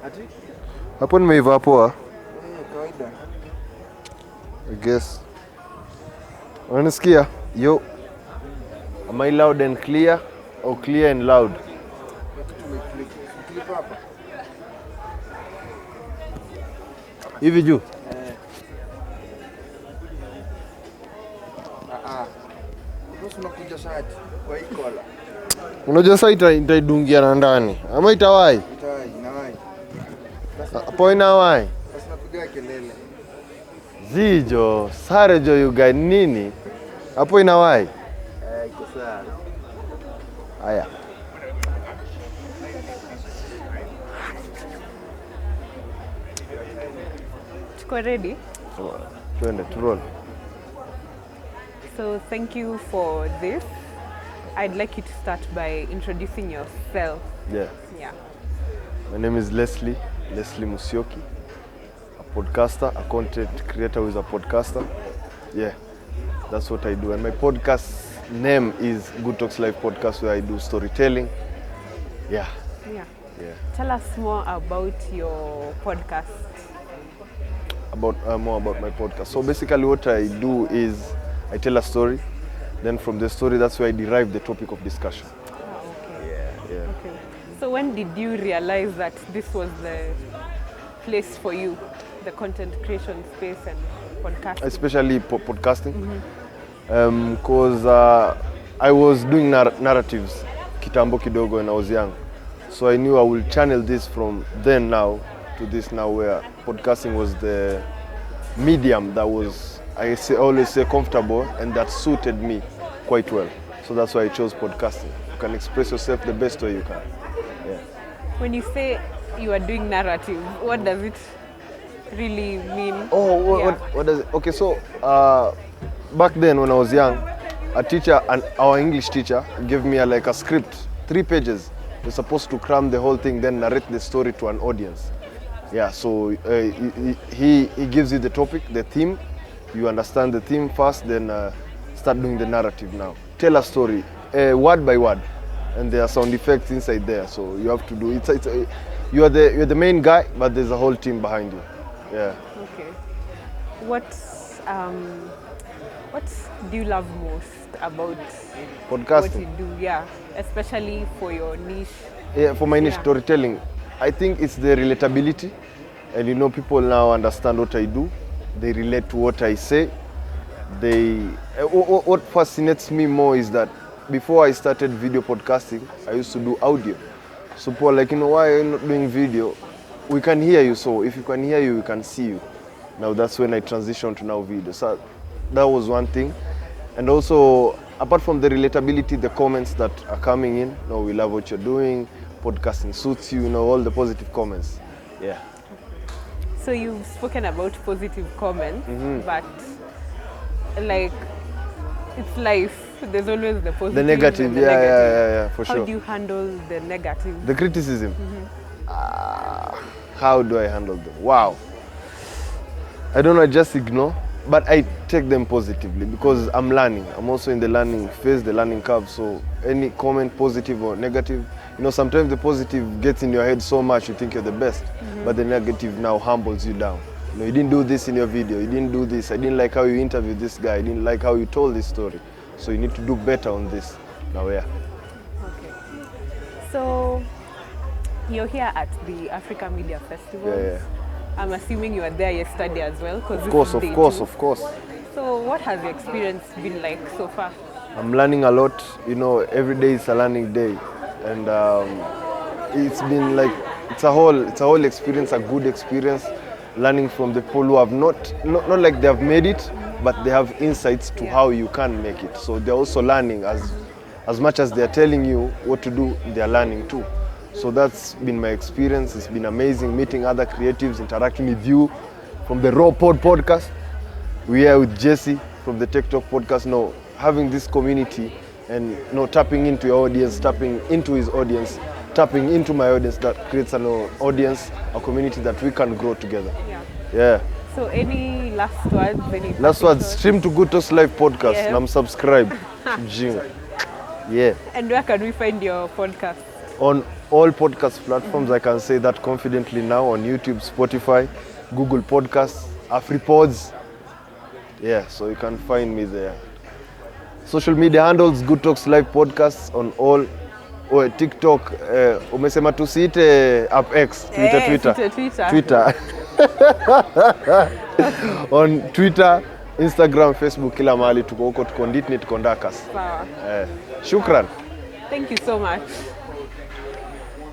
Ati? Hapo nimeiva poa. Kawaida. I guess. Unanisikia? Yo. Am I loud and clear or clear and loud? Clip hapa. Hivi juu? Boss unakuja shati kwa hii kola. Unajua sasa itaidungia na ndani. Ama itawai? Itawai, inawai. Hapo inawai. Basi napiga kelele. Zijo, sare jo you guys nini? Hapo inawai? Iko sawa. Haya. Tuko ready? Twende to roll. So thank you for this. I'd like you to start by introducing yourself. Yeah. Yeah. My name is Leslie Musyoki. A podcaster, a content creator who is a podcaster. Yeah. That's what I do. And my podcast name is Good Talks Live Podcast, where I do storytelling. Yeah. Yeah. Yeah. Tell us more about your podcast. More about my podcast. So basically what I do is I tell a story. Then from the story, that's where I derive the topic of discussion. Okay. Yeah. Okay. So when did you realize that this was the place for you, the content creation space and podcasting? Especially podcasting. Because I was doing narratives kitambo kidogo when I was young. So I knew I will channel this from then now to this now, where podcasting was the medium that was, always say comfortable and that suited me quite well. So that's why I chose podcasting. You can express yourself the best way you can. Yeah. When you say you are doing narrative, what does it really mean? Oh, Yeah. what does it? Okay, so back then when I was young, a teacher, our English teacher, gave me like a script, 3 pages. You're supposed to cram the whole thing, then narrate the story to an audience. Yeah, so he gives you the topic, the theme. You understand the theme first, then start doing the narrative now. Tell a story, word by word, and there are sound effects inside there. So you have to do it. You're the main guy, but there's a whole team behind you. Yeah. Okay. What do you love most about Podcasting. what you do? Yeah, especially for your niche. Yeah, for my niche Yeah. storytelling, I think it's the relatability, and people now understand what I do. They relate to what I say. What fascinates me more is that before I started video podcasting, I used to do audio. So people are like, why are you not doing video? We can hear you, so if you can hear you, we can see you. Now that's when I transitioned to now video. So that was one thing. And also, apart from the relatability, the comments that are coming in, we love what you're doing, podcasting suits you, all the positive comments. Yeah. So you've spoken about positive comments, but like it's life. There's always the positive. The negative, and the yeah, negative. yeah, for sure. How do you handle the negative? The criticism. How do I handle them? Wow. I don't know, I just ignore, but I take them positively because I'm learning. I'm also in the learning phase, the learning curve. So any comment, positive or negative, sometimes the positive gets in your head so much you think you're the best, but the negative now humbles you down. You didn't do this in your video, you didn't do this, I didn't like how you interviewed this guy, I didn't like how you told this story. So you need to do better on this. Now, yeah. Okay. So you're here at the Africa Media Festival. Yeah. I'm assuming you were there yesterday as well. Of course. So what has the experience been like so far? I'm learning a lot. Every day is a learning day, and it's been like it's a whole experience, a good experience. Learning from the people who have not like they have made it, but they have insights to how you can make it. So they're also learning as much as they're telling you what to do. They're learning too. So that's been my experience. It's been amazing meeting other creatives, interacting with you from the Raw podcast. We are with Jesse from the Tech Talk podcast. Having this community and tapping into your audience, tapping into his audience, tapping into my audience, that creates an audience, a community that we can grow together. Yeah. So any last words? Last words, stream to Good Talks Live podcast. Yeah. And I'm subscribed. Yeah. And where can we find your podcast? on all podcast platforms. I can say that confidently now, on YouTube, Spotify, Google Podcasts, AfriPods. Yeah, so you can find me there. Social media handles, Good Talks Live Podcasts on all. TikTok, umesema tusiite app X, Twitter. On Twitter, Instagram, Facebook, kila mahali tuko huko, tuko Nditni, tuko Ndakas. Sawa. Shukran. Thank you so much.